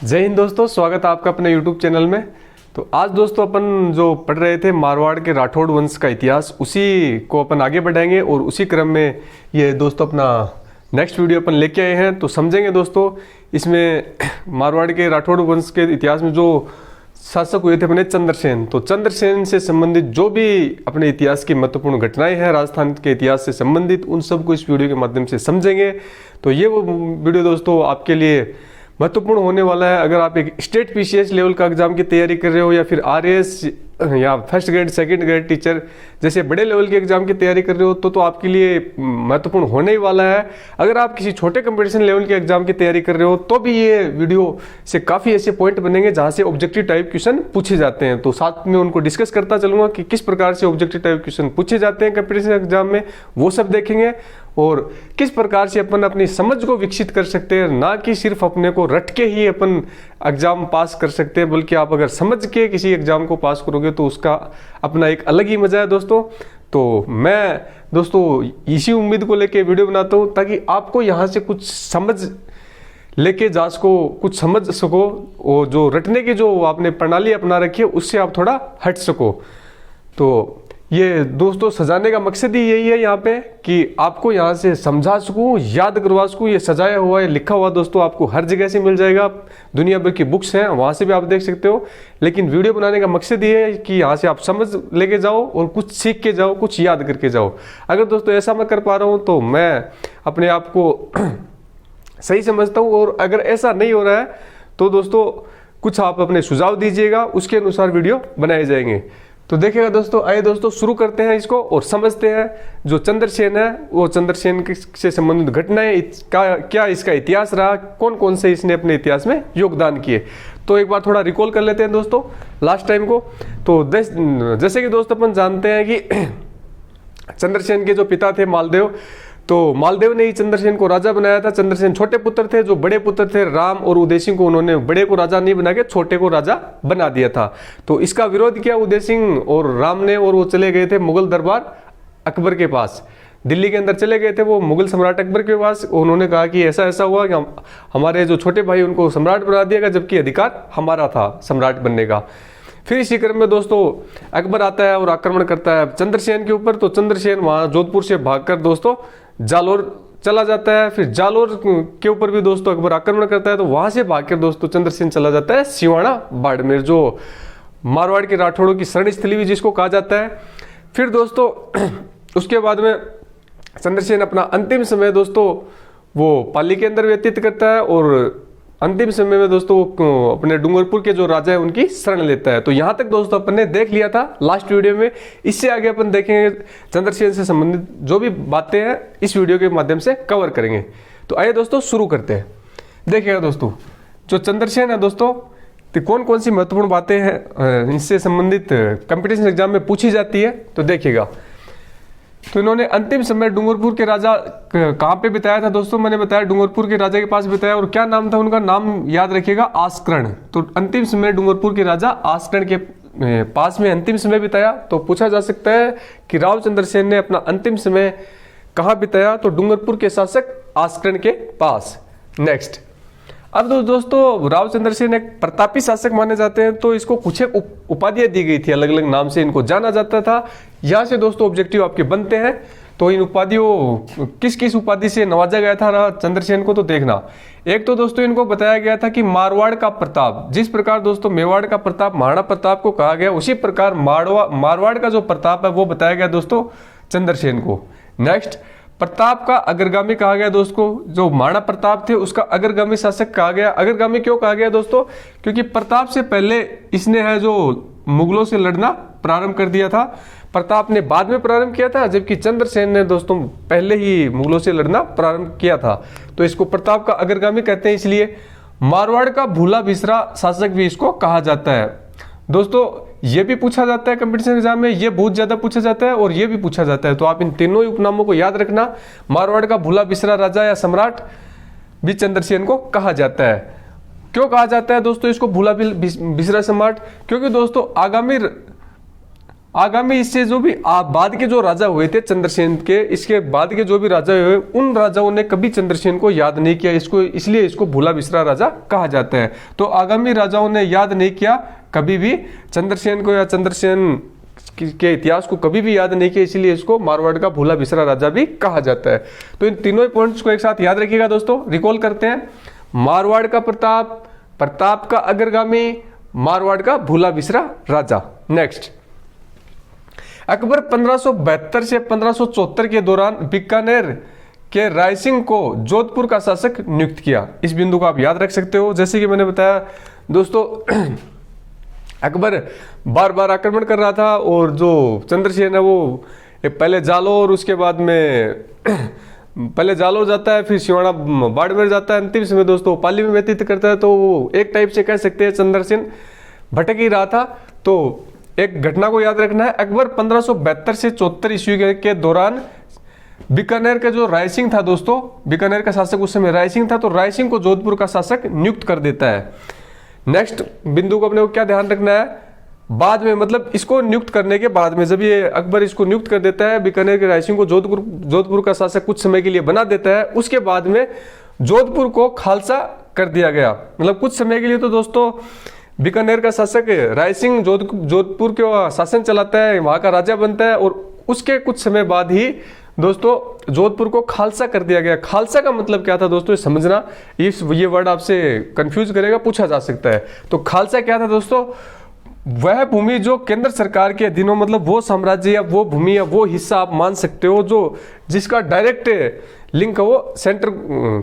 जय हिंद दोस्तों, स्वागत है आपका अपने YouTube चैनल में। तो आज दोस्तों अपन जो पढ़ रहे थे मारवाड़ के राठौड़ वंश का इतिहास, उसी को अपन आगे बढ़ाएंगे और उसी क्रम में ये दोस्तों अपना नेक्स्ट वीडियो अपन लेके आए हैं। तो समझेंगे दोस्तों इसमें मारवाड़ के राठौड़ वंश के इतिहास में जो शासक हुए थे अपने चंद्रसेन, तो चंद्रसेन से संबंधित जो भी अपने इतिहास की महत्वपूर्ण घटनाएं हैं राजस्थान के इतिहास से संबंधित, उन सबको इस वीडियो के माध्यम से समझेंगे। तो ये वो वीडियो दोस्तों आपके लिए महत्वपूर्ण होने वाला है। अगर आप एक स्टेट पीसीएस लेवल का एग्जाम की तैयारी कर रहे हो या फिर आरएएस या first grade second grade teacher जैसे बड़े लेवल के एग्जाम की तैयारी कर रहे हो तो आपके लिए महत्वपूर्ण होने ही वाला है। अगर आप किसी छोटे कंपटीशन लेवल के एग्जाम की तैयारी कर रहे हो तो भी ये वीडियो से काफ़ी ऐसे पॉइंट बनेंगे जहाँ से ऑब्जेक्टिव टाइप क्वेश्चन पूछे जाते हैं। तो साथ में उनको डिस्कस करता चलूंगा कि किस प्रकार से ऑब्जेक्टिव टाइप क्वेश्चन पूछे जाते हैं कंपटीशन एग्जाम में, वो सब देखेंगे और किस प्रकार से अपन अपनी समझ को विकसित कर सकते हैं, ना कि सिर्फ अपने को रट के ही अपन एग्जाम पास कर सकते हैं, बल्कि आप अगर समझ के किसी एग्जाम को पास करोगे तो उसका अपना एक अलग ही मजा है दोस्तों। तो मैं दोस्तों इसी उम्मीद को लेके वीडियो बनाता हूँ ताकि आपको यहाँ से कुछ समझ लेके जा सको, कुछ समझ सको, वो जो रटने की जो आपने प्रणाली अपना रखी है उससे आप थोड़ा हट सको। तो ये दोस्तों सजाने का मकसद ही यही है यहाँ पे कि आपको यहाँ से समझा सकूँ, याद करवा सकूँ। ये सजाया हुआ है, लिखा हुआ दोस्तों आपको हर जगह से मिल जाएगा, दुनिया भर की बुक्स हैं वहाँ से भी आप देख सकते हो। लेकिन वीडियो बनाने का मकसद ये है कि यहाँ से आप समझ लेके जाओ और कुछ सीख के जाओ, कुछ याद करके जाओ। अगर दोस्तों ऐसा मैं कर पा रहा हूँ तो मैं अपने आप को सही समझता हूँ, और अगर ऐसा नहीं हो रहा है तो दोस्तों कुछ आप अपने सुझाव दीजिएगा, उसके अनुसार वीडियो बनाए जाएंगे। तो देखिएगा दोस्तों, आइए दोस्तों शुरू करते हैं इसको और समझते हैं जो चंद्रसेन है वो चंद्रसेन से संबंधित घटनाएं क्या इसका इतिहास रहा, कौन कौन से इसने अपने इतिहास में योगदान किए। तो एक बार थोड़ा रिकॉल कर लेते हैं दोस्तों लास्ट टाइम को। तो जैसे कि दोस्तों अपन जानते हैं कि चंद्रसेन के जो पिता थे मालदेव, तो मालदेव ने ही चंद्रसेन को राजा बनाया था। चंद्रसेन छोटे पुत्र थे, जो बड़े पुत्र थे राम और उदय सिंह को उन्होंने बड़े को राजा नहीं बना के छोटे को राजा बना दिया था। तो इसका विरोध किया उदय सिंह और राम ने, और वो चले गए थे मुगल दरबार अकबर के पास। दिल्ली के अंदर चले गए थे वो मुगल सम्राट अकबर के पास। उन्होंने कहा कि ऐसा ऐसा हुआ कि हमारे जो छोटे भाई उनको सम्राट बना दिया गया, जबकि अधिकार हमारा था सम्राट बनने का। फिर इसी क्रम में दोस्तों अकबर आता है और आक्रमण करता है चंद्रसेन के ऊपर। तो चंद्रसेन वहां जोधपुर से भागकर दोस्तों जालोर चला जाता है। फिर जालोर के ऊपर भी दोस्तों अकबर आक्रमण करता है, तो वहां से भागकर दोस्तों चंद्रसेन चला जाता है सिवाना बाड़मेर, जो मारवाड़ के राठौड़ों की शरण स्थली भी जिसको कहा जाता है। फिर दोस्तों उसके बाद में चंद्रसेन अपना अंतिम समय दोस्तों वो पाली के अंदर व्यतीत करता है, और अंतिम समय में दोस्तों अपने डूंगरपुर के जो राजा है उनकी शरण लेता है। तो यहाँ तक दोस्तों अपन ने देख लिया था लास्ट वीडियो में। इससे आगे अपन देखेंगे चंद्रसेन से संबंधित जो भी बातें हैं इस वीडियो के माध्यम से कवर करेंगे। तो आइए दोस्तों शुरू करते हैं। देखिएगा दोस्तों जो चंद्रसेन है दोस्तों, तो कौन कौन सी महत्वपूर्ण बातें हैं इससे संबंधित कंपटीशन एग्जाम में पूछी जाती है, तो देखिएगा। तो इन्होंने अंतिम समय डूंगरपुर के राजा कहाँ पे बिताया था दोस्तों, मैंने बताया डूंगरपुर के राजा के पास बिताया, और क्या नाम था उनका, नाम याद रखिएगा आस्करण। तो अंतिम समय डूंगरपुर के राजा आस्करण के पास में अंतिम समय बिताया। तो पूछा जा सकता है कि राव चंद्रसेन ने अपना अंतिम समय कहाँ बिताया, तो डूंगरपुर के शासक आस्करण के पास। नेक्स्ट, अब दोस्तों राव चंद्रसेन एक प्रतापी शासक माने जाते हैं, तो इसको कुछ एक उपाधियां दी गई थी, अलग अलग नाम से इनको जाना जाता था। यहाँ से दोस्तों ऑब्जेक्टिव आपके बनते हैं। तो इन उपाधियों किस किस उपाधि से नवाजा गया था चंद्रसेन को, तो देखना। एक तो दोस्तों इनको बताया गया था कि मारवाड़ का प्रताप, जिस प्रकार दोस्तों मेवाड़ का प्रताप महाराणा प्रताप को कहा गया, उसी प्रकार मारवाड़ का जो प्रताप है वो बताया गया दोस्तों चंद्रसेन को। नेक्स्ट, प्रताप का अग्रगामी कहा गया दोस्तों, जो महाराणा प्रताप थे उसका अग्रगामी शासक कहा गया। अग्रगामी क्यों कहा गया दोस्तों, क्योंकि प्रताप से पहले इसने है जो मुगलों से लड़ना प्रारंभ कर दिया था। प्रताप ने बाद में प्रारंभ किया था, जबकि चंद्रसेन ने दोस्तों पहले ही मुगलों से लड़ना प्रारंभ किया था। तो इसको प्रताप का अग्रगामी कहते हैं। इसलिए मारवाड़ का भूला बिसरा शासक भी इसको कहा जाता है। दोस्तों ये भी पूछा जाता है कंपटीशन एग्जाम में, ये बहुत ज्यादा पूछा जाता है और ये भी पूछा जाता है। तो आप इन तीनों ही उपनामों को याद रखना। मारवाड़ का भूला बिसरा राजा या सम्राट भी चंद्रसेन को कहा जाता है। क्यों कहा जाता है दोस्तों इसको भूला बिसरा सम्राट, क्योंकि दोस्तों आगामी इससे जो भी बाद के जो राजा हुए थे चंद्रसेन के, इसके बाद के जो भी राजा हुए, उन राजाओं ने कभी चंद्रसेन को याद नहीं किया, इसको इसलिए इसको भूला बिसरा राजा कहा जाता है। तो आगामी राजाओं ने याद नहीं किया कभी भी चंद्रसेन को, या चंद्रसेन के इतिहास को कभी भी याद नहीं किया, इसीलिए इसको मारवाड़ का भूला बिसरा राजा भी कहा जाता है। तो इन तीनों पॉइंट्स को एक साथ याद रखिएगा दोस्तों, रिकॉल करते हैं। मारवाड़ का प्रताप, प्रताप का अग्रगामी, मारवाड़ का भूला बिसरा राजा। नेक्स्ट, अकबर 1572 से 1574 के दौरान बीकानेर के रायसिंह को जोधपुर का शासक नियुक्त किया। इस बिंदु को आप याद रख सकते हो। जैसे कि मैंने बताया दोस्तों, अकबर बार बार आक्रमण कर रहा था, और जो चंद्रसेन है वो पहले जालौर, उसके बाद में पहले जालौर जाता है, फिर सिवाड़ा बाड़मेर जाता है, अंतिम समय दोस्तों पाली में व्यतीत करता है। तो वो एक टाइप से कह सकते हैं चंद्रसेन भटक ही रहा था। तो एक घटना को याद रखना है, अकबर 1572 से 74 ईस्वी के दौरान बीकानेर का जो रायसिंह था दोस्तों, बीकानेर का शासक उस समय रायसिंह था, तो रायसिंह को जोधपुर का शासक नियुक्त कर देता है। नेक्स्ट बिंदु को अपने को क्या ध्यान रखना है, बाद में मतलब इसको नियुक्त करने के बाद में, जब ये अकबर इसको नियुक्त कर देता है बीकानेर के रायसिंह को जोधपुर का शासक कुछ समय के लिए बना देता है, उसके बाद में जोधपुर को खालसा कर दिया गया। मतलब कुछ समय के लिए तो दोस्तों बीकानेर का शासक रायसिंह जोधपुर के शासन चलाता है, वहां का राजा बनता है, और उसके कुछ समय बाद ही दोस्तों जोधपुर को खालसा कर दिया गया। खालसा का मतलब क्या था दोस्तों, समझना, ये वर्ड आपसे कंफ्यूज करेगा, पूछा जा सकता है। तो खालसा क्या था दोस्तों, वह भूमि जो केंद्र सरकार के अधीन हो, मतलब वो साम्राज्य या वो भूमि या वो हिस्सा आप मान सकते हो जो जिसका डायरेक्ट लिंक है वो सेंटर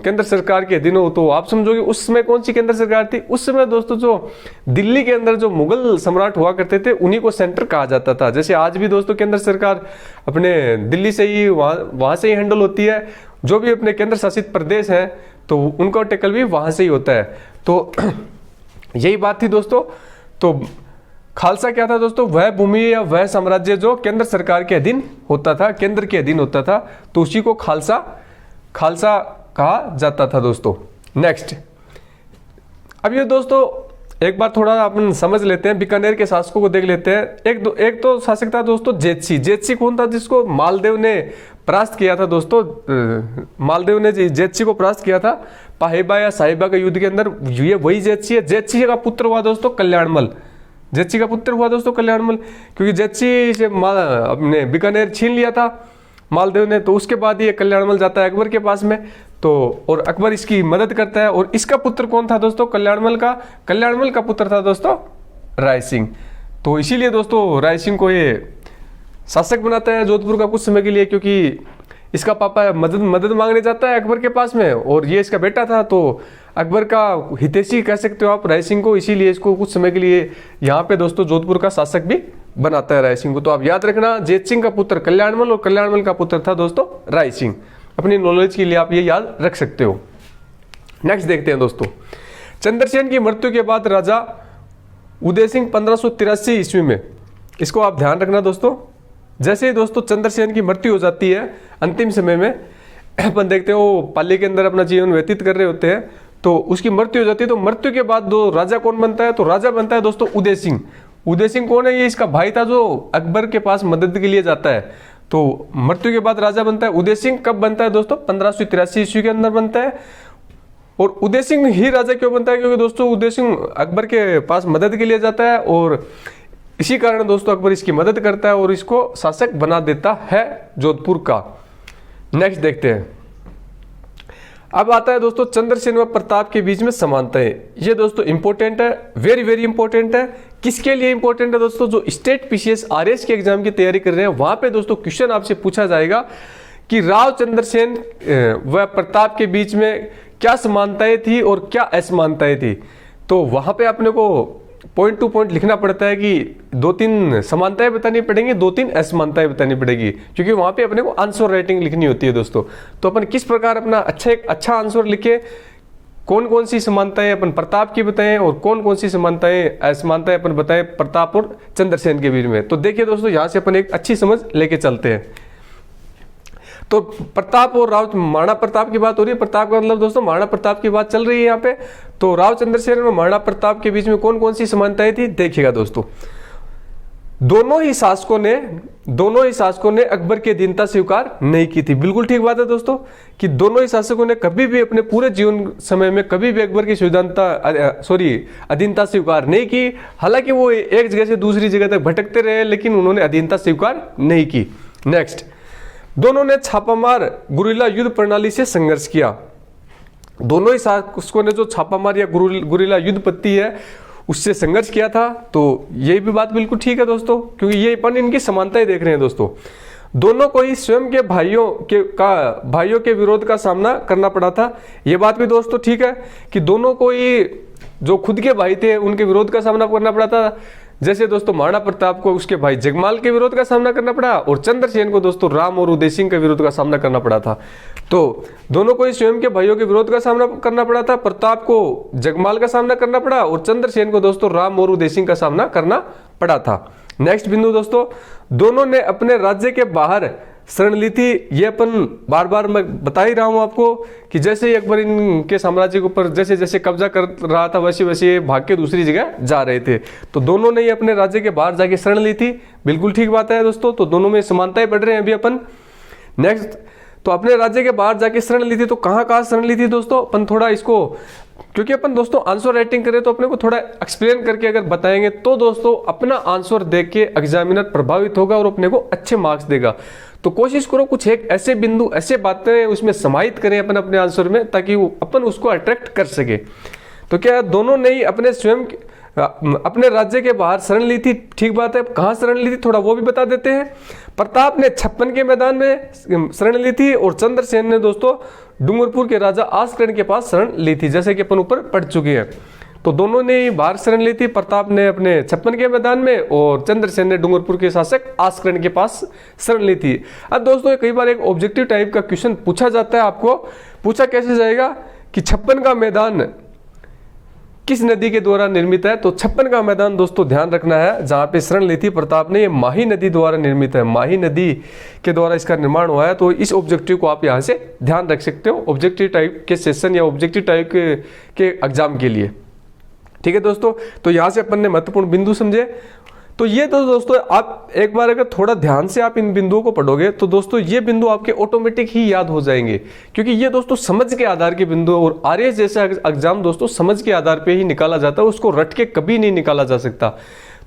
केंद्र सरकार के अधीन हो। तो आप समझोगे उस समय कौन सी केंद्र सरकार थी, उस समय दोस्तों जो दिल्ली के अंदर जो मुगल सम्राट हुआ करते थे उन्हीं को सेंटर कहा जाता था। जैसे आज भी दोस्तों केंद्र सरकार अपने दिल्ली से ही वहां से ही हैंडल होती है, जो भी अपने केंद्र शासित प्रदेश हैं तो उनका टैकल भी वहां से ही होता है। तो यही बात थी दोस्तों। तो खालसा क्या था दोस्तों, वह भूमि या वह साम्राज्य जो केंद्र सरकार के अधीन होता था, केंद्र के अधीन होता था, तो उसी को खालसा कहा जाता था दोस्तों। नेक्स्ट, अब ये दोस्तों एक बार थोड़ा अपन समझ लेते हैं, बीकानेर के शासकों को देख लेते हैं। एक तो शासक था दोस्तों जेतसी। जेतसी कौन था, जिसको मालदेव ने परास्त किया था दोस्तों। मालदेव ने जेतसी को परास्त किया था पाहेबा या साहिबा के युद्ध के अंदर, ये वही जेतसी है। जेतसी का पुत्र हुआ दोस्तों कल्याणमल। जेतसी का पुत्र हुआ दोस्तों कल्याणमल, क्योंकि जेतसी से अपने बीकानेर छीन लिया था मालदेव ने, तो उसके बाद ये कल्याणमल जाता है अकबर के पास में, तो और अकबर इसकी मदद करता है। और इसका पुत्र कौन था दोस्तों, कल्याणमल का पुत्र था दोस्तों रायसिंह। तो इसीलिए दोस्तों रायसिंह को ये शासक बनाता है जोधपुर का कुछ समय के लिए, क्योंकि इसका पापा मदद मांगने जाता है अकबर के पास में, और ये इसका बेटा था, तो अकबर का हितैषी कह सकते हो आप रायसिंह को, इसीलिए इसको कुछ समय के लिए यहाँ पे दोस्तों जोधपुर का शासक भी बनाता है रायसिंह को। तो आप याद रखना, जेत सिंह का पुत्र कल्याणमल और कल्याणमल का पुत्र था दोस्तों रायसिंह। अपनी नॉलेज के लिए आप ये याद रख सकते हो। नेक्स्ट देखते हैं दोस्तों, चंद्रसेन की मृत्यु के बाद राजा उदय सिंह 1583 ईस्वी में, इसको आप ध्यान रखना दोस्तों। जैसे ही दोस्तों चंद्रसेन की मृत्यु हो जाती है अंतिम समय में, अपन देखते हो वो पाली के अंदर अपना जीवन व्यतीत कर रहे होते हैं, तो उसकी मृत्यु हो जाती है। तो मृत्यु के बाद दो राजा कौन बनता है, तो राजा बनता है दोस्तों उदय सिंह। उदय सिंह कौन है, ये इसका भाई था जो अकबर के पास मदद के लिए जाता है। तो मृत्यु के बाद राजा बनता है उदय सिंह। कब बनता है दोस्तों, 1583 ईस्वी के अंदर बनता है। और उदय सिंह ही राजा क्यों बनता है, क्योंकि दोस्तों उदय सिंह अकबर के पास मदद के लिए जाता है, और इसी कारण दोस्तों अकबर इसकी मदद करता है और इसको शासक बना देता है जोधपुर का। नेक्स्ट देखते हैं, अब आता है दोस्तों चंद्रसेन व प्रताप के बीच में समानताएं। ये दोस्तों इंपॉर्टेंट है, वेरी वेरी इंपॉर्टेंट है। किसके लिए इंपॉर्टेंट है दोस्तों, जो स्टेट पीसीएस आरएस के एग्जाम की तैयारी कर रहे हैं, वहां पे दोस्तों क्वेश्चन आपसे पूछा जाएगा कि राव चंद्रसेन व प्रताप के बीच में क्या समानताएं थी और क्या असमानताएं थी। तो वहां पे अपने को पॉइंट टू पॉइंट लिखना पड़ता है कि 2-3 समानताएं बतानी पड़ेंगी, 2-3 असमानताएं बतानी पड़ेगी, क्योंकि वहां पे अपने को आंसर राइटिंग लिखनी होती है दोस्तों। तो अपन किस प्रकार अपना अच्छा आंसर लिखे, कौन कौन सी समानताएं अपन प्रताप की बताएं और कौन कौन सी समानताएं असमानताएं अपन बताएं प्रताप और चंद्रसेन के बीच में। तो देखिए दोस्तों, यहां से अपन एक अच्छी समझ लेके चलते हैं। तो प्रताप और राव महाराणा प्रताप की बात हो रही है। प्रताप का मतलब दोस्तों महाराणा प्रताप की बात चल रही है यहाँ पे। तो राव चंद्रसेन और महाराणा प्रताप के बीच में कौन कौन सी समानताएं थी देखिएगा दोस्तों। दोनों ही शासकों ने अकबर की अधीनता स्वीकार नहीं की थी। बिल्कुल ठीक बात है दोस्तों कि दोनों ही शासकों ने कभी भी अपने पूरे जीवन समय में कभी भी अकबर की अधीनता स्वीकार नहीं की। हालांकि वो एक जगह से दूसरी जगह तक भटकते रहे, लेकिन उन्होंने अधीनता स्वीकार नहीं की। नेक्स्ट, दोनों ने छापामार गुरिल्ला युद्ध प्रणाली से संघर्ष किया। दोनों ही शासकों ने जो छापामार या गुरिल्ला युद्ध पद्धति है उससे संघर्ष किया था। तो ये भी बात बिल्कुल ठीक है दोस्तों, क्योंकि ये अपन इनकी समानताएं देख रहे हैं दोस्तों। दोनों को ही स्वयं के भाइयों के विरोध का सामना करना पड़ा था। ये बात भी दोस्तों ठीक है कि दोनों को ही जो खुद के भाई थे उनके विरोध का सामना करना पड़ा था। जैसे दोस्तों महाराणा प्रताप को उसके भाई जगमाल के विरोध का सामना करना पड़ा और चंद्रसेन को दोस्तों राम और उदय सिंह के विरोध का सामना करना पड़ा था। तो दोनों को ही स्वयं के भाइयों के विरोध का सामना करना पड़ा था। प्रताप को जगमाल का सामना करना पड़ा और चंद्रसेन को दोस्तों राम और उदय सिंह का सामना करना पड़ा था। नेक्स्ट बिंदु दोस्तों, दोनों ने अपने राज्य के बाहर शरण ली थी। ये अपन बार बार मैं बता ही रहा हूं आपको कि जैसे ही अकबर इनके साम्राज्य के ऊपर जैसे जैसे कब्जा कर रहा था वैसे वैसे भाग के दूसरी जगह जा रहे थे। तो दोनों ने ही अपने राज्य के बाहर जाके शरण ली थी। बिल्कुल ठीक बात है दोस्तों। तो दोनों में समानताएं बढ़ रहे हैं अभी अपन। नेक्स्ट, तो अपने राज्य के बाहर जाके शरण ली थी। तो कहाँ शरण ली थी दोस्तों, अपन थोड़ा इसको, क्योंकि अपन दोस्तों आंसर राइटिंग करें तो अपने को थोड़ा एक्सप्लेन करके अगर बताएंगे तो दोस्तों अपना आंसर देख के एग्जामिनर प्रभावित होगा और अपने को अच्छे मार्क्स देगा। तो कोशिश करो कुछ एक ऐसे बिंदु ऐसे बातें उसमें समाहित करें अपन अपने आंसर में, ताकि अपन उसको अट्रैक्ट कर सके। तो क्या दोनों ने ही अपने राज्य के बाहर शरण ली थी, ठीक बात है। कहाँ शरण ली थी थोड़ा वो भी बता देते हैं। प्रताप ने 56 के मैदान में शरण ली थी और चंद्रसेन ने दोस्तों डूंगरपुर के राजा आस्करण के पास शरण ली थी, जैसे कि अपन ऊपर पढ़ चुके हैं। तो दोनों ने ही बाहर शरण ली थी, प्रताप ने अपने 56 के मैदान में और चंद्रसेन ने डूंगरपुर के शासक आस्करण के पास शरण ली थी। अब दोस्तों कई बार एक ऑब्जेक्टिव टाइप का क्वेश्चन पूछा जाता है, आपको पूछा कैसे जाएगा कि 56 का मैदान किस नदी के द्वारा निर्मित है। तो 56 का मैदान दोस्तों ध्यान रखना है जहां पे शरण ली थी प्रताप ने, ये माही नदी द्वारा निर्मित है। माही नदी के द्वारा इसका निर्माण हुआ है। तो इस ऑब्जेक्टिव को आप यहां से ध्यान रख सकते हो ऑब्जेक्टिव टाइप के सेशन या ऑब्जेक्टिव टाइप के एग्जाम के लिए। ठीक है दोस्तों, तो यहां से अपन ने महत्वपूर्ण बिंदु समझे। तो ये तो दोस्तों आप एक बार अगर थोड़ा ध्यान से आप इन बिंदुओं को पढ़ोगे तो दोस्तों ये बिंदु आपके ऑटोमेटिक ही याद हो जाएंगे, क्योंकि ये दोस्तों समझ के आधार के बिंदु और आरएएस जैसा एग्जाम दोस्तों समझ के आधार पे ही निकाला जाता है, उसको रट के कभी नहीं निकाला जा सकता।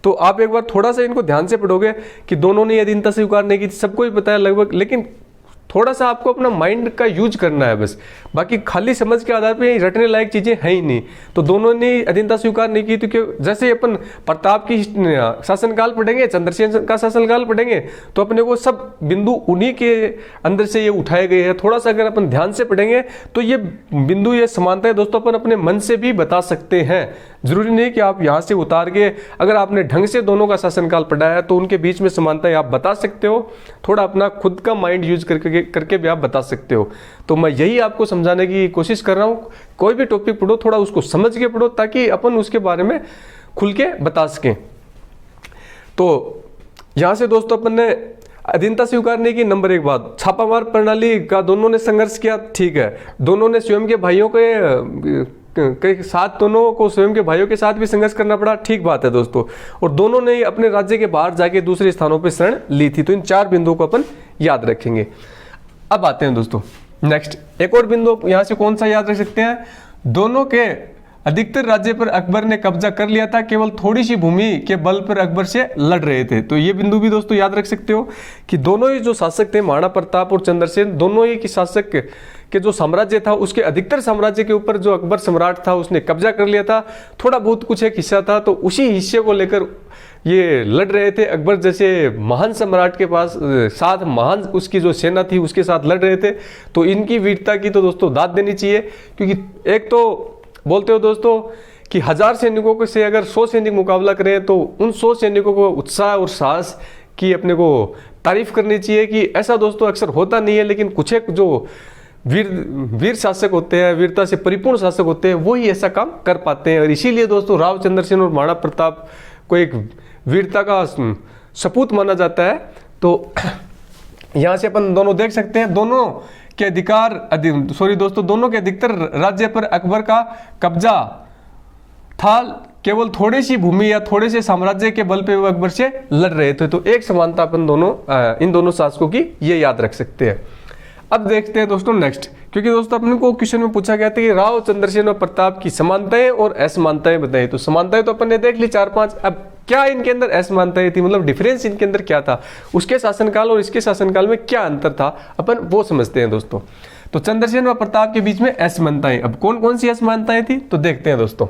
तो आप एक बार थोड़ा सा इनको ध्यान से पढ़ोगे कि दोनों ने अधीनता स्वीकार नहीं की, सबको ही पता है लगभग, लेकिन थोड़ा सा आपको अपना माइंड का यूज करना है बस, बाकी खाली समझ के आधार पे रटने लायक चीजें हैं ही नहीं। तो दोनों ने अधीनता स्वीकार नहीं की, तो जैसे अपन प्रताप की शासनकाल पढ़ेंगे, चंद्रसेन का शासनकाल पढ़ेंगे, तो अपने को सब बिंदु उन्हीं के अंदर से ये उठाए गए हैं। थोड़ा सा अगर अपन ध्यान से पढ़ेंगे तो ये बिंदु ये समानताएं दोस्तों अपन अपने मन से भी बता सकते हैं। जरूरी नहीं कि आप यहाँ से उतार के, अगर आपने ढंग से दोनों का शासनकाल पढ़ा है तो उनके बीच में समानताएं आप बता सकते हो। थोड़ा अपना खुद का माइंड यूज करके भी आप बता सकते हो। तो मैं यही आपको समझाने की कोशिश कर रहा हूँ। कोई भी टॉपिक पढ़ो थोड़ा उसको समझ के पढ़ो, ताकि अपन उसके बारे में खुल के बता सकें। तो यहां से दोस्तों अपन ने अधीनता स्वीकार नहीं की। नंबर एक बात, छापामार प्रणाली का दोनों ने संघर्ष किया, ठीक है। दोनों ने स्वयं के भाइयों के साथ, दोनों को स्वयं के भाइयों के साथ भी संघर्ष करना पड़ा, ठीक बात है दोस्तों। और दोनों ने अपने राज्य के बाहर जाके दूसरे स्थानों पर शरण ली थी। तो इन चार बिंदुओं को अपन याद रखेंगे। अब आते हैं दोस्तों नेक्स्ट, एक और बिंदु यहां से कौन सा याद रख सकते हैं, दोनों के अधिकतर राज्य पर अकबर ने कब्जा कर लिया था, केवल थोड़ी सी भूमि के बल पर अकबर से लड़ रहे थे। तो ये बिंदु भी दोस्तों याद रख सकते हो कि दोनों ही जो शासक थे महाराणा प्रताप और चंद्रसेन, दोनों ही की शासक के जो साम्राज्य था उसके अधिकतर साम्राज्य के ऊपर जो अकबर सम्राट था उसने कब्जा कर लिया था। थोड़ा बहुत कुछ एक हिस्सा था, तो उसी हिस्से को लेकर ये लड़ रहे थे। अकबर जैसे महान सम्राट के पास साथ महान उसकी जो सेना थी उसके साथ लड़ रहे थे। तो इनकी वीरता की तो दोस्तों दाद देनी चाहिए, क्योंकि एक तो बोलते हो दोस्तों कि 1000 सैनिकों से अगर 100 सैनिक मुकाबला करें तो उन 100 सैनिकों को उत्साह और साहस की अपने को तारीफ करनी चाहिए कि ऐसा दोस्तों अक्सर होता नहीं है, लेकिन कुछ एक जो वीर शासक होते हैं, वीरता से परिपूर्ण शासक होते हैं, वही ऐसा काम कर पाते हैं। और इसीलिए दोस्तों राव चंद्रसेन और महाराणा प्रताप को एक वीरता का सपूत माना जाता है। तो यहां से अपन दोनों देख सकते हैं, दोनों के दोनों के अधिकतर राज्य पर अकबर का कब्जा था, केवल थोड़ी सी भूमि या थोड़े से साम्राज्य के बल पे वो अकबर से लड़ रहे थे। तो एक समानता अपन दोनों इन दोनों शासकों की ये याद रख सकते हैं। अब देखते हैं दोस्तों नेक्स्ट, क्योंकि दोस्तों अपने को क्वेश्चन में पूछा गया था कि राव, चंद्रसेन और प्रताप की समानताएं और असमानताएं बताइए। तो समानताएं तो अपन ने देख ली 4-5, अब क्या इनके अंदर असमानताएं थी, मतलब डिफरेंस इनके अंदर क्या था, उसके शासनकाल और इसके शासनकाल में क्या अंतर था, अपन वो समझते हैं दोस्तों। तो चंद्रसेन व प्रताप के बीच में असमानताएं, अब कौन कौन सी असमानताएं थी तो देखते हैं दोस्तों।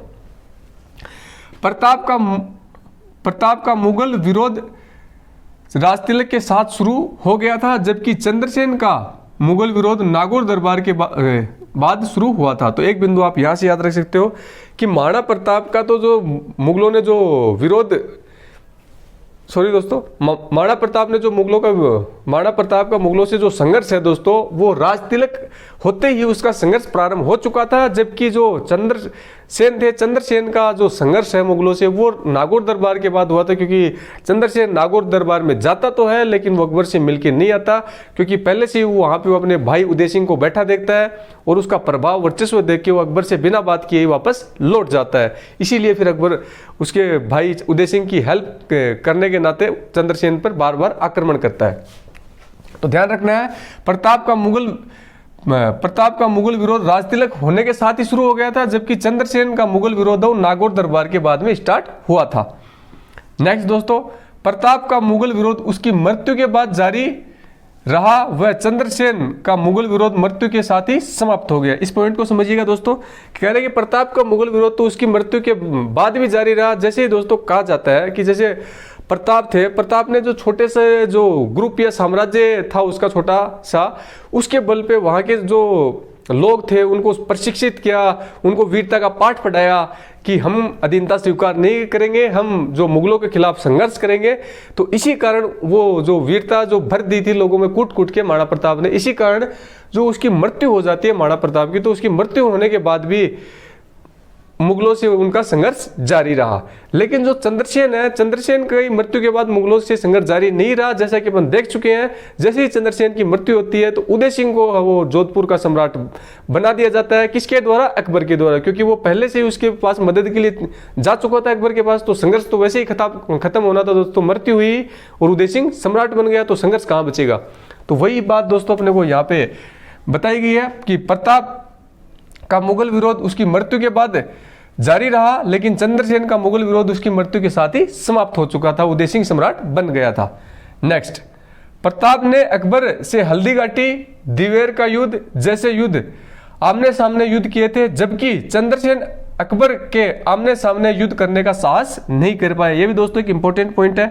प्रताप का मुगल विरोध राजतिलक के साथ शुरू हो गया था, जबकि चंद्रसेन का मुगल विरोध नागौर दरबार के बाद शुरू हुआ था। तो एक बिंदु आप यहां से याद रख सकते हो कि महाराणा प्रताप का तो जो मुगलों ने जो विरोध, सॉरी दोस्तों, महाराणा प्रताप का मुगलों से जो संघर्ष है दोस्तों, वो राजतिलक होते ही उसका संघर्ष प्रारंभ हो चुका था, जबकि जो चंद्रसेन का जो संघर्ष है मुगलों से वो नागौर दरबार के बाद हुआ था, क्योंकि चंद्रसेन नागौर दरबार में जाता तो है लेकिन वो अकबर से मिलके नहीं आता, क्योंकि पहले से ही वो वहां पे वो अपने भाई उदय सिंह को बैठा देखता है और उसका प्रभाव वर्चस्व देख के वो अकबर से बिना बात किए वापस लौट जाता है। इसीलिए फिर अकबर उसके भाई उदय सिंह की हेल्प करने के नाते चंद्रसेन पर बार बार आक्रमण करता है। तो ध्यान रखना है, प्रताप का मुगल विरोध राजतिलक होने के साथ ही शुरू हो गया था, जबकि चंद्रसेन का मुगल विरोध नागौर दरबार के बाद में स्टार्ट हुआ था। नेक्स्ट दोस्तों, प्रताप का मुगल विरोध उसकी मृत्यु के बाद जारी रहा, वह चंद्रसेन का मुगल विरोध मृत्यु के साथ ही समाप्त हो गया। इस पॉइंट को समझिएगा दोस्तों, कह रहे हैं कि प्रताप का मुगल विरोध तो उसकी मृत्यु के बाद भी जारी रहा। जैसे ही दोस्तों कहा जाता है कि जैसे प्रताप ने जो छोटे से जो ग्रुप या साम्राज्य था उसका छोटा सा, उसके बल पे वहां के जो लोग थे उनको प्रशिक्षित किया, उनको वीरता का पाठ पढ़ाया कि हम अधीनता स्वीकार नहीं करेंगे, हम जो मुगलों के खिलाफ संघर्ष करेंगे। तो इसी कारण वो जो वीरता जो भर दी थी लोगों में कूट कूट के महाराणा प्रताप ने, इसी कारण जो उसकी मृत्यु हो जाती है महाराणा प्रताप की, तो उसकी मृत्यु होने के बाद भी मुगलों से उनका संघर्ष जारी रहा। लेकिन जो चंद्रसेन की मृत्यु के बाद मुगलों से संघर्ष जारी नहीं रहा, जैसा कि अपन देख चुके हैं। जैसे ही चंद्रसेन की मृत्यु होती है तो उदय सिंह को वो जोधपुर का सम्राट बना दिया जाता है, किसके द्वारा, अकबर के द्वारा, क्योंकि वो पहले से ही उसके पास मदद के लिए जा चुका था अकबर के पास। तो संघर्ष तो वैसे ही खत्म होना था दोस्तों, मृत्यु हुई और उदय सिंह सम्राट बन गया, तो संघर्ष कहाँ बचेगा। तो वही बात दोस्तों अपने को यहाँ पे बताई गई है कि प्रताप का मुगल विरोध उसकी मृत्यु के बाद जारी रहा, लेकिन चंद्रसेन का मुगल विरोध उसकी मृत्यु के साथ ही समाप्त हो चुका था, उदय सिंह सम्राट बन गया था। नेक्स्ट, प्रताप ने अकबर से हल्दीघाटी, दिवेर का युद्ध जैसे युद्ध आमने सामने युद्ध किए थे, जबकि चंद्रसेन अकबर के आमने सामने युद्ध करने का साहस नहीं कर पाए। यह भी दोस्तों एक इंपॉर्टेंट पॉइंट है,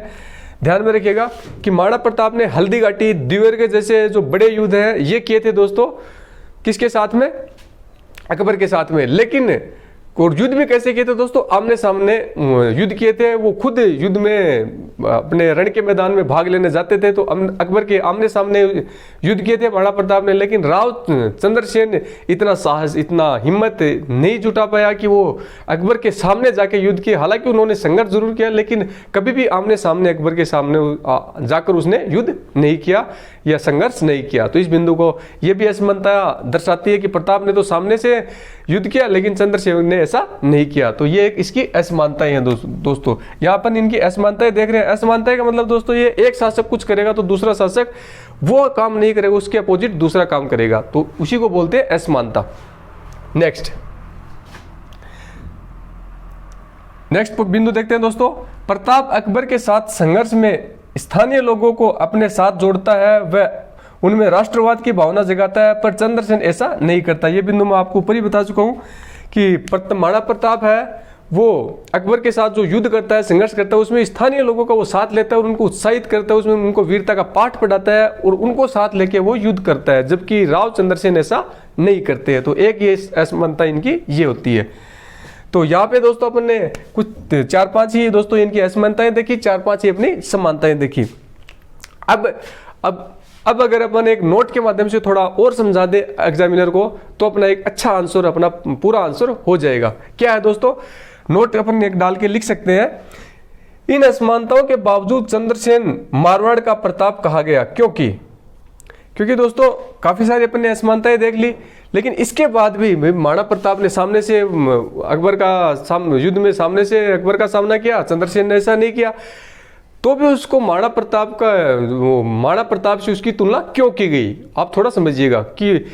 ध्यान में रखिएगा कि महाराणा प्रताप ने हल्दीघाटी, दिवेर के जैसे जो बड़े युद्ध हैं ये किए थे दोस्तों, किसके साथ में, अकबर के साथ में। लेकिन और युद्ध भी कैसे किए थे दोस्तों, आमने सामने युद्ध किए थे। वो खुद युद्ध में अपने रण के मैदान में भाग लेने जाते थे, तो अकबर के आमने सामने युद्ध किए थे महाराणा प्रताप ने। लेकिन राव चंद्रसेन इतना साहस, इतना हिम्मत नहीं जुटा पाया कि वो अकबर के सामने जाके युद्ध किए। हालांकि उन्होंने संघर्ष जरूर किया, लेकिन कभी भी आमने सामने अकबर के सामने जाकर उसने युद्ध नहीं किया या संघर्ष नहीं किया। तो इस बिंदु को यह भी असमानता दर्शाती है कि प्रताप ने तो सामने से युद्ध किया लेकिन चंद्रसेन ने ऐसा नहीं किया। तो ये इसकी असमानताएं हैं दोस्तों। यहाँ पर इनकी असमानताएं देख रहे हैं। असमानताएं का मतलब दोस्तों ये एक शासक कुछ करेगा तो दूसरा शासक वो काम नहीं करेगा, उसके अपोजिट दूसरा काम करेगा, तो उसी को बोलते हैं असमानता। नेक्स्ट बिंदु देखते हैं दोस्तों। प्रताप अकबर के साथ संघर्ष में स्थानीय लोगों को अपने साथ जोड़ता है, वह उनमें राष्ट्रवाद की भावना जगाता है, पर चंद्रसेन ऐसा नहीं करता। यह बिंदु मैं आपको ऊपर ही बता चुका हूं कि महाराणा प्रताप है वो अकबर के साथ जो युद्ध करता है, संघर्ष करता है, उसमें स्थानीय लोगों का वो साथ लेता है और उनको उत्साहित करता है, उसमें उनको वीरता का पाठ पढ़ाता है और उनको साथ लेके वो युद्ध करता है, जबकि राव चंद्रसेन ऐसा नहीं करते हैं। तो एक ये असमानता इनकी ये होती है। तो यहाँ पे दोस्तों अपन ने कुछ 4-5 ही दोस्तों इनकी असमानताएं देखी, 4-5 ही अपनी समानताएं देखी। अब अगर अपन एक नोट के माध्यम से थोड़ा और समझा दे एग्जामिनर को, तो अपना एक अच्छा आंसर, अपना पूरा आंसर हो जाएगा। क्या है दोस्तों, नोट अपन एक डाल के लिख सकते हैं। इन असमानताओं के बावजूद चंद्रसेन मारवाड़ का प्रताप कहा गया, क्योंकि क्योंकि दोस्तों काफ़ी सारी अपन ने असमानताएं देख ली, लेकिन इसके बाद भी महाराणा प्रताप ने सामने से अकबर का युद्ध में सामने से अकबर का सामना किया, चंद्रसेन ने ऐसा नहीं किया। तो भी उसको महाराणा प्रताप से उसकी तुलना क्यों की गई, आप थोड़ा समझिएगा कि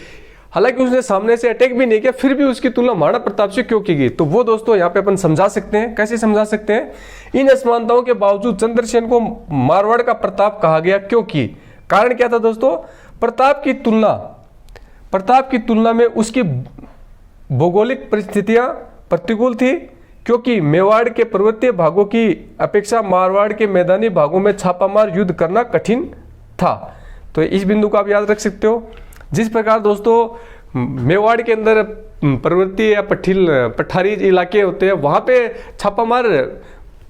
हालांकि उसने सामने से अटैक भी नहीं किया, फिर भी उसकी तुलना महाराणा प्रताप से क्यों की गई। तो वो दोस्तों यहाँ पे अपन समझा सकते हैं। कैसे समझा सकते हैं? इन असमानताओं के बावजूद चंद्रसेन को मारवाड़ का प्रताप कहा गया, क्योंकि कारण क्या था दोस्तों? प्रताप की तुलना में उसकी भौगोलिक परिस्थितियां प्रतिकूल थी, क्योंकि मेवाड़ के पर्वतीय भागों की अपेक्षा मारवाड़ के मैदानी भागों में छापामार युद्ध करना कठिन था। तो इस बिंदु को आप याद रख सकते हो। जिस प्रकार दोस्तों मेवाड़ के अंदर पर्वतीय या पठारी इलाके होते हैं, वहां पे छापामार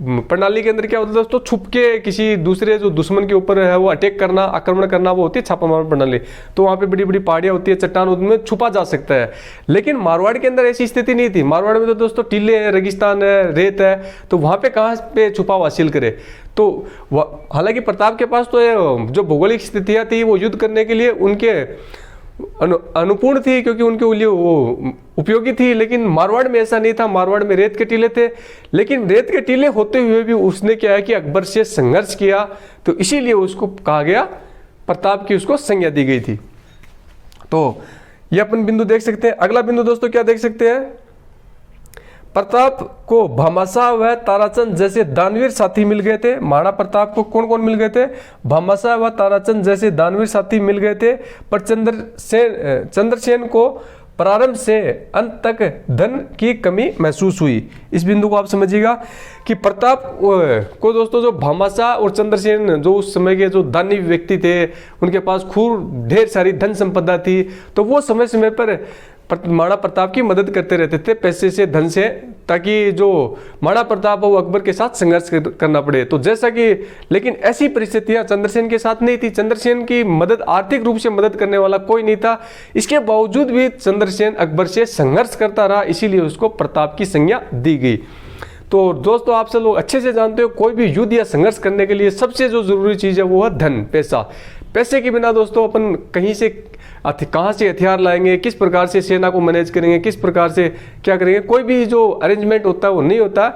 प्रणाली के अंदर क्या होता है दोस्तों? छुप के किसी दूसरे जो दुश्मन के ऊपर है वो अटैक करना, आक्रमण करना, वो होती है छापामार प्रणाली। तो वहां पे बड़ी बड़ी पहाड़ियां होती है, चट्टान, उनमें छुपा जा सकता है। लेकिन मारवाड़ के अंदर ऐसी स्थिति नहीं थी। मारवाड़ में तो दोस्तों टीले है, रेगिस्तान है, रेत है, तो वहां पे कहां पे छुपाव हासिल करे? तो हालांकि प्रताप के पास तो जो भौगोलिक स्थितियां थी वो युद्ध करने के लिए उनके अनुपूर्ण थी, क्योंकि उनके लिए वो उपयोगी थी। लेकिन मारवाड़ में ऐसा नहीं था। मारवाड़ में रेत के टीले थे, लेकिन रेत के टीले होते हुए भी उसने क्या है कि अकबर से संघर्ष किया, तो इसीलिए उसको कहा गया प्रताप की उसको संज्ञा दी गई थी। तो ये अपन बिंदु देख सकते हैं। अगला बिंदु दोस्तों क्या देख सकते हैं? प्रताप को भामाशाह व ताराचंद जैसे दानवीर साथी मिल गए थे। महाराणा प्रताप को कौन कौन मिल गए थे? भामाशाह व ताराचंद जैसे दानवीर साथी मिल गए थे। पर चंद्रसेन को प्रारंभ से अंत तक धन की कमी महसूस हुई। इस बिंदु को आप समझिएगा कि प्रताप को दोस्तों जो भामाशाह और चंद्रसेन जो उस समय के जो दानी व्यक्ति थे, उनके पास खूब ढेर सारी धन संपदा थी, तो वो समय समय पर महाराणा प्रताप की मदद करते रहते थे पैसे से, धन से, ताकि जो महाराणा प्रताप वो अकबर के साथ संघर्ष करना पड़े। तो जैसा कि लेकिन ऐसी परिस्थितियां चंद्रसेन के साथ नहीं थी। चंद्रसेन की मदद, आर्थिक रूप से मदद करने वाला कोई नहीं था। इसके बावजूद भी चंद्रसेन अकबर से संघर्ष करता रहा, इसीलिए उसको प्रताप की संज्ञा दी गई। तो दोस्तों आप सब लोग अच्छे से जानते हो, कोई भी युद्ध या संघर्ष करने के लिए सबसे जो जरूरी चीज है वो है धन, पैसा। पैसे के बिना दोस्तों अपन कहीं से कहाँ से हथियार लाएंगे, किस प्रकार से सेना को मैनेज करेंगे, किस प्रकार से क्या करेंगे, कोई भी जो अरेंजमेंट होता है वो नहीं होता।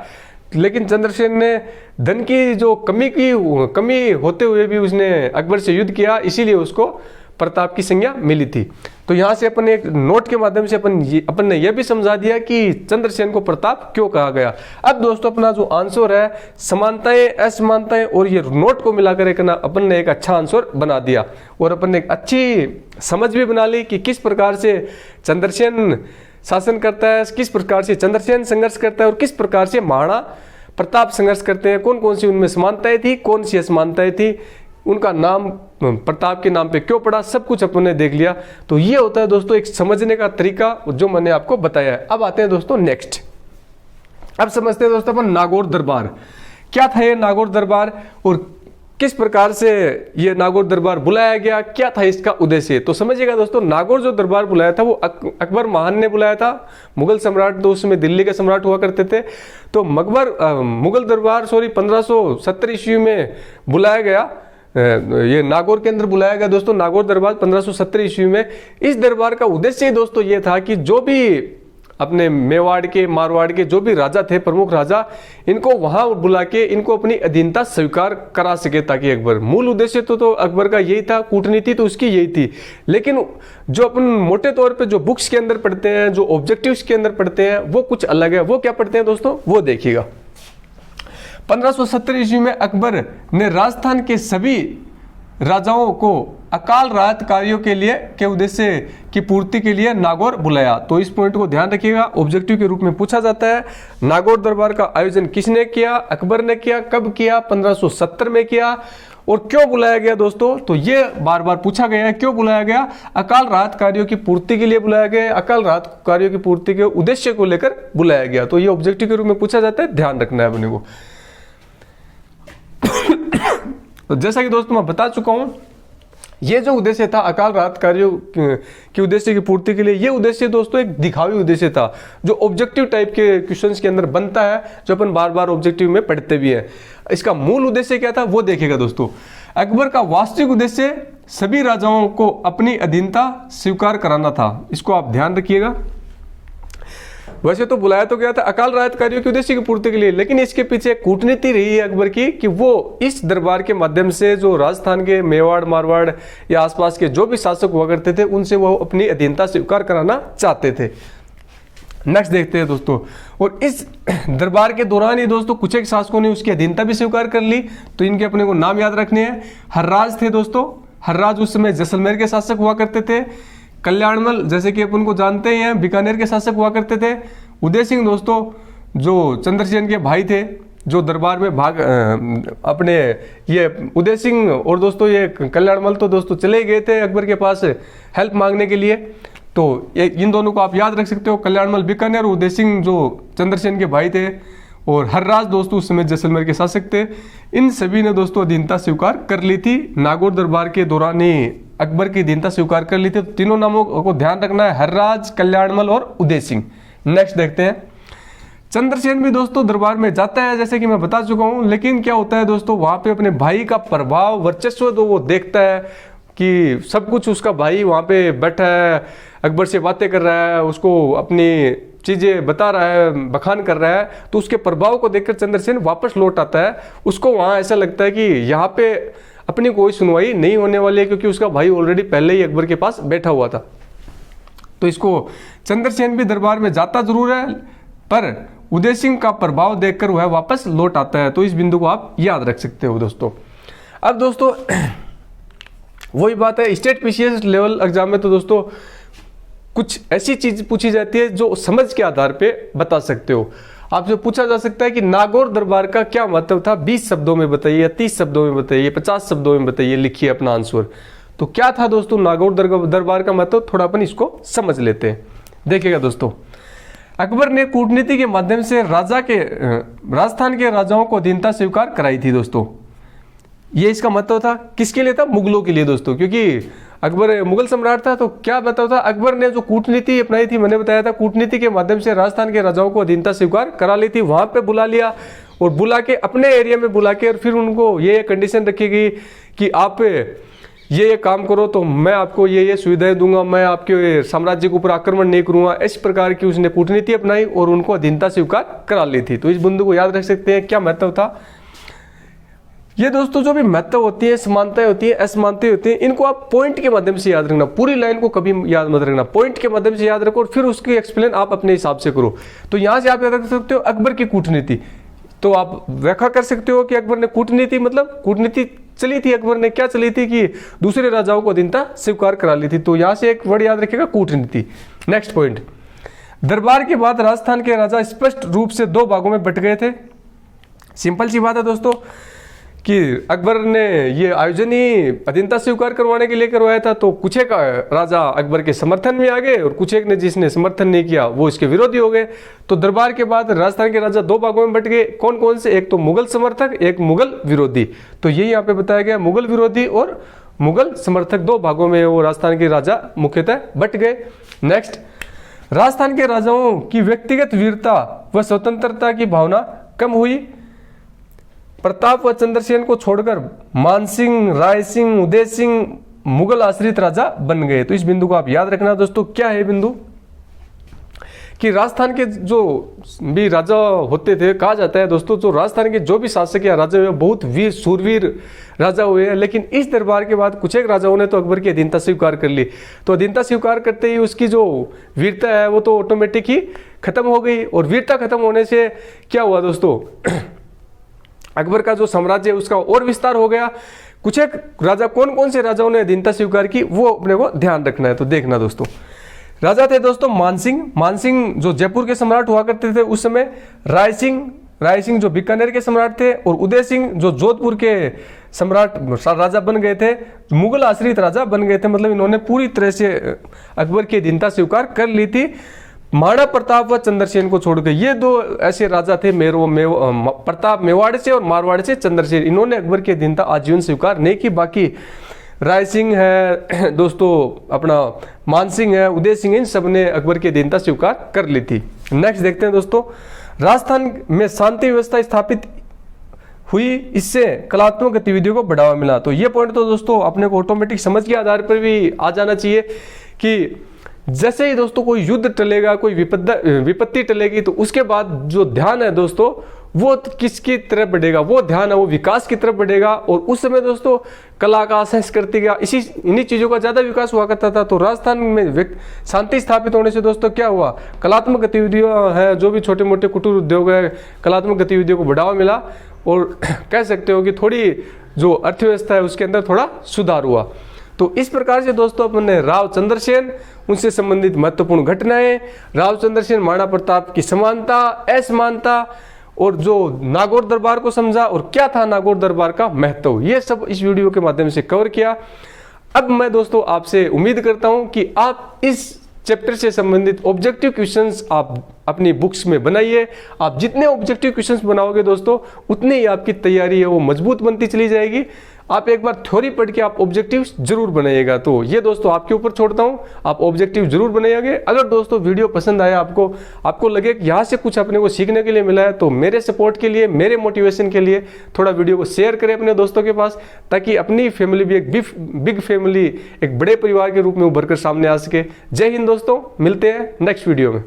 लेकिन चंद्रसेन ने धन की जो कमी होते हुए भी उसने अकबर से युद्ध किया, इसीलिए उसको प्रताप की संज्ञा मिली थी। तो यहाँ से अपन एक नोट के माध्यम से अपन ने यह भी समझा दिया कि चंद्रसेन को प्रताप क्यों कहा गया। अब दोस्तों अपना जो आंसर है, समानताएं, असमानताएं और ये नोट को मिलाकर एक अपन ने एक अच्छा आंसर बना दिया, और अपन ने एक अच्छी समझ भी बना ली कि किस प्रकार से चंद्रसेन शासन करता है, किस प्रकार से चंद्रसेन संघर्ष करता है और किस प्रकार से महाराणा प्रताप संघर्ष करते हैं, कौन कौन सी उनमें समानताएं थी, कौन सी असमानताएं थी, उनका नाम प्रताप के नाम पे क्यों पड़ा, सब कुछ अपन ने देख लिया। तो ये होता है दोस्तों एक समझने का तरीका जो मैंने आपको बताया है। अब आते हैं दोस्तों नेक्स्ट। अब समझते हैं दोस्तों अपन नागौर दरबार। क्या था ये नागौर दरबार और किस प्रकार से ये नागौर दरबार बुलाया गया, क्या था इसका उद्देश्य? तो समझिएगा दोस्तों, नागौर जो दरबार बुलाया था वो अकबर महान ने बुलाया था। मुगल सम्राट तो उस समय दिल्ली के सम्राट हुआ करते थे। तो मुगल दरबार 1570 ईस्वी में बुलाया गया, ये नागौर के अंदर बुलाया गया दोस्तों। नागौर दरबार 1570 ईस्वी में। इस दरबार का उद्देश्य दोस्तों ये था कि जो भी अपने मेवाड़ के, मारवाड़ के जो भी राजा थे, प्रमुख राजा, इनको वहां बुला के इनको अपनी अधीनता स्वीकार करा सके, ताकि अकबर, मूल उद्देश्य तो अकबर का यही था, कूटनीति तो उसकी यही थी। लेकिन जो अपन मोटे तौर पे जो बुक्स के अंदर पढ़ते हैं, जो ऑब्जेक्टिव्स के अंदर पढ़ते हैं, वो कुछ अलग है। वो क्या पढ़ते हैं दोस्तों, वो देखिएगा। 1570 ईस्वी में अकबर ने राजस्थान के सभी राजाओं को अकाल राहत कार्यों के उद्देश्य की पूर्ति के लिए नागौर बुलाया। तो इस पॉइंट को ध्यान रखिएगा, ऑब्जेक्टिव के रूप में पूछा जाता है। नागौर दरबार का आयोजन किसने किया? अकबर ने किया। कब किया? 1570 में किया। और क्यों बुलाया गया दोस्तों? तो ये बार बार पूछा गया है, क्यों बुलाया गया? अकाल राहत कार्यों की पूर्ति के लिए बुलाया गया। अकाल राहत कार्यों की पूर्ति के उद्देश्य को लेकर बुलाया गया। तो ये ऑब्जेक्टिव के रूप में पूछा जाता है, ध्यान रखना है अपने को। तो जैसा कि दोस्तों मैं बता चुका हूं ये जो उद्देश्य था अकाल राहत कार्यों के उद्देश्य की पूर्ति के लिए, ये उद्देश्य दोस्तों एक दिखावी उद्देश्य था जो ऑब्जेक्टिव टाइप के क्वेश्चंस के अंदर बनता है, जो अपन बार बार ऑब्जेक्टिव में पढ़ते भी हैं। इसका मूल उद्देश्य क्या था वो देखिएगा दोस्तों। अकबर का वास्तविक उद्देश्य सभी राजाओं को अपनी अधीनता स्वीकार कराना था, इसको आप ध्यान रखिएगा। वैसे तो बुलाया तो गया था अकाल राहत कार्यों के उद्देश्य की पूर्ति के लिए, लेकिन इसके पीछे कूटनीति रही है अकबर की कि वो इस दरबार के माध्यम से जो राजस्थान के मेवाड़ मारवाड़ या आसपास के जो भी शासक हुआ करते थे उनसे वो अपनी अधीनता स्वीकार कराना चाहते थे। नेक्स्ट देखते हैं दोस्तों। और इस दरबार के दौरान ही दोस्तों कुछ एक शासकों ने उसकी अधीनता भी स्वीकार कर ली, तो इनके अपने को नाम याद रखने हैं। हर्राज थे दोस्तों, हर्राज उस समय जैसलमेर के शासक हुआ करते थे। कल्याणमल जैसे कि अपन को जानते हैं बीकानेर के शासक हुआ करते थे। उदय सिंह दोस्तों जो चंद्रसेन के भाई थे, जो दरबार में भाग अपने ये उदय सिंह और दोस्तों ये कल्याणमल तो दोस्तों चले गए थे अकबर के पास हेल्प मांगने के लिए, तो इन दोनों को आप याद रख सकते हो, कल्याणमल बीकानेर और उदय सिंह जो चंद्रसेन के भाई थे, और हर्राज दोस्तों उस समय जैसलमेर के शासक थे। इन सभी ने दोस्तों अधीनता स्वीकार कर ली थी। नागौर दरबार के दौरान ही अकबर की अधीनता स्वीकार कर ली थी। तो तीनों नामों को ध्यान रखना है, हर्राज, कल्याणमल और उदय सिंह। नेक्स्ट देखते हैं। चंद्रसेन भी दोस्तों दरबार में जाता है जैसे कि मैं बता चुका हूं, लेकिन क्या होता है दोस्तों वहां पे अपने भाई का प्रभाव वर्चस्व तो वो देखता है कि सब कुछ उसका भाई वहां पे बैठा है, अकबर से बातें कर रहा है, उसको अपनी चीजें बता रहा है, बखान कर रहा है, तो उसके प्रभाव को देखकर चंद्रसेन वापस लौट आता है। उसको वहां ऐसा लगता है कि यहाँ पे अपनी कोई सुनवाई नहीं होने वाली है, क्योंकि उसका भाई ऑलरेडी पहले ही अकबर के पास बैठा हुआ था। तो इसको चंद्रसेन भी दरबार में जाता जरूर है, पर उदय सिंह का प्रभाव देखकर वह वापस लौट आता है। तो इस बिंदु को आप याद रख सकते हो दोस्तों। अब दोस्तों वही बात है, स्टेट पीसीएस लेवल एग्जाम में तो दोस्तों कुछ ऐसी चीज पूछी जाती है जो समझ के आधार पे बता सकते हो। आपसे पूछा जा सकता है कि नागौर दरबार का क्या मतलब था, 20 शब्दों में बताइए, या 30 शब्दों में बताइए, 50 शब्दों में बताइए, लिखिए अपना आंसर। तो क्या था दोस्तों नागौर दरबार का मतलब, थोड़ा अपन इसको समझ लेते हैं। देखिएगा दोस्तों, अकबर ने कूटनीति के माध्यम से राजस्थान के राजाओं को अधीनता स्वीकार कराई थी दोस्तों। ये इसका मतलब था, किसके लिए था, मुगलों के लिए दोस्तों, क्योंकि अकबर मुगल सम्राट था। तो क्या मतलब था, अकबर ने जो कूटनीति अपनाई थी, मैंने बताया था कूटनीति के माध्यम से राजस्थान के राजाओं को अधीनता स्वीकार करा ली थी। वहां पे बुला लिया और बुला के अपने एरिया में बुला के, और फिर उनको ये कंडीशन रखी गई कि आप ये काम करो तो मैं आपको ये सुविधाएं दूंगा, मैं आपके साम्राज्य के ऊपर आक्रमण नहीं करूंगा। इस प्रकार की उसने कूटनीति अपनाई और उनको अधीनता स्वीकार करा ली थी। तो इस बिंदु को याद रख सकते हैं, क्या महत्व था। ये दोस्तों जो भी महत्व होती है, समानताएं होती है, असमानताएं होती है, इनको आप पॉइंट के माध्यम से याद रखना, पूरी लाइन को कभी याद मत रखना, पॉइंट के माध्यम से याद रखो और फिर उसकी एक्सप्लेन आप अपने हिसाब से करो। तो यहां से आप याद रख सकते हो अकबर की कूटनीति, तो आप व्याख्या कर सकते हो कि अकबर ने कूटनीति मतलब कूटनीति चली थी, अकबर ने क्या चली थी कि दूसरे राजाओं को अधीनता स्वीकार करा ली थी। तो यहां से एक वर्ड याद रखिएगा, कूटनीति। नेक्स्ट पॉइंट, दरबार के बाद राजस्थान के राजा स्पष्ट रूप से दो भागों में बट गए थे। सिंपल सी बात है दोस्तों कि अकबर ने ये आयोजन ही अधीनता स्वीकार करवाने के लिए करवाया था। तो कुछ एक राजा अकबर के समर्थन में आ गए और कुछ एक ने जिसने समर्थन नहीं किया वो इसके विरोधी हो गए। तो दरबार के बाद राजस्थान के राजा दो भागों में बट गए। कौन कौन से, एक तो मुगल समर्थक, एक मुगल विरोधी। तो यही यहाँ पे बताया गया, मुगल विरोधी और मुगल समर्थक दो भागों में वो राजस्थान के राजा मुख्यतः बट गए। नेक्स्ट, राजस्थान के राजाओं की व्यक्तिगत वीरता व स्वतंत्रता की भावना कम हुई। प्रताप व चंद्रसेन को छोड़कर मानसिंह, राय सिंह, उदय सिंह मुगल आश्रित राजा बन गए। तो इस बिंदु को आप याद रखना दोस्तों। क्या है बिंदु कि राजस्थान के जो भी राजा होते थे, कहा जाता है दोस्तों जो राजस्थान के जो भी शासक या राजा हुए बहुत वीर सूरवीर राजा हुए हैं। लेकिन इस दरबार के बाद कुछ एक राजाओं ने तो अकबर की अधीनता स्वीकार कर ली। तो अधीनता स्वीकार करते ही उसकी जो वीरता है वो तो ऑटोमेटिक ही खत्म हो गई। और वीरता खत्म होने से क्या हुआ दोस्तों, अकबर का जो साम्राज्य है उसका और विस्तार हो गया। कुछ एक राजा, कौन कौन से राजाओं ने अधीनता स्वीकार की वो अपने को ध्यान रखना है। तो देखना दोस्तों, राजा थे दोस्तों मानसिंह जो जयपुर के सम्राट हुआ करते थे उस समय, राय सिंह जो बीकानेर के सम्राट थे, और उदय सिंह जो जोधपुर के सम्राट राजा बन गए थे, मुगल आश्रित राजा बन गए थे। मतलब इन्होंने पूरी तरह से अकबर की अधीनता स्वीकार कर ली थी। महाराणा प्रताप व चंद्रसेन को छोड़कर ये दो ऐसे राजा थे, प्रताप मेवाड़ से और मारवाड़ से चंद्रसेन, इन्होंने अकबर की अधीनता आजीवन स्वीकार नहीं की। बाकी राय सिंह है दोस्तों, अपना मान सिंह है, उदय सिंह, इन सब ने अकबर की अधीनता स्वीकार कर ली थी। नेक्स्ट देखते हैं दोस्तों, राजस्थान में शांति व्यवस्था स्थापित हुई, इससे कलात्मक गतिविधियों को बढ़ावा मिला। तो ये पॉइंट तो दोस्तों अपने को ऑटोमेटिक समझ के आधार पर भी आ जाना चाहिए कि जैसे ही दोस्तों कोई युद्ध टलेगा, कोई विपत्ति टलेगी, तो उसके बाद जो ध्यान है दोस्तों वो किसकी तरफ बढ़ेगा, वो ध्यान है वो विकास की तरफ बढ़ेगा। और उस समय दोस्तों कला का, संस्कृति का, इन्हीं चीजों का ज्यादा विकास हुआ करता था। तो राजस्थान में शांति स्थापित होने से दोस्तों क्या हुआ, कलात्मक गतिविधियां है, जो भी छोटे मोटे कुटीर उद्योग है, कलात्मक गतिविधियों को बढ़ावा मिला। और कह सकते हो कि थोड़ी जो अर्थव्यवस्था है उसके अंदर थोड़ा सुधार हुआ। तो इस प्रकार से दोस्तों अपने राव चंद्रसेन, उनसे संबंधित महत्वपूर्ण घटनाएं, राव चंद्रसेन महाराणा प्रताप की समानता, असमानता, और जो नागौर दरबार को समझा और क्या था नागौर दरबार का महत्व, ये सब इस वीडियो के माध्यम से कवर किया। अब मैं दोस्तों आपसे उम्मीद करता हूं कि आप इस चैप्टर से संबंधित ऑब्जेक्टिव क्वेश्चंस आप अपनी बुक्स में बनाइए। आप जितने ऑब्जेक्टिव क्वेश्चंस बनाओगे दोस्तों उतनी ही आपकी तैयारी है वो मजबूत बनती चली जाएगी। आप एक बार थ्योरी पढ़ के आप ऑब्जेक्टिव जरूर बनाइएगा। तो ये दोस्तों आपके ऊपर छोड़ता हूं, आप ऑब्जेक्टिव जरूर बनाइएगा। अगर दोस्तों वीडियो पसंद आया, आपको लगे कि यहाँ से कुछ अपने को सीखने के लिए मिला है, तो मेरे सपोर्ट के लिए, मेरे मोटिवेशन के लिए थोड़ा वीडियो को शेयर करें अपने दोस्तों के पास, ताकि अपनी फैमिली भी एक बिग फैमिली, एक बड़े परिवार के रूप में उभर कर सामने आ सके। जय हिंद दोस्तों, मिलते हैं नेक्स्ट वीडियो में।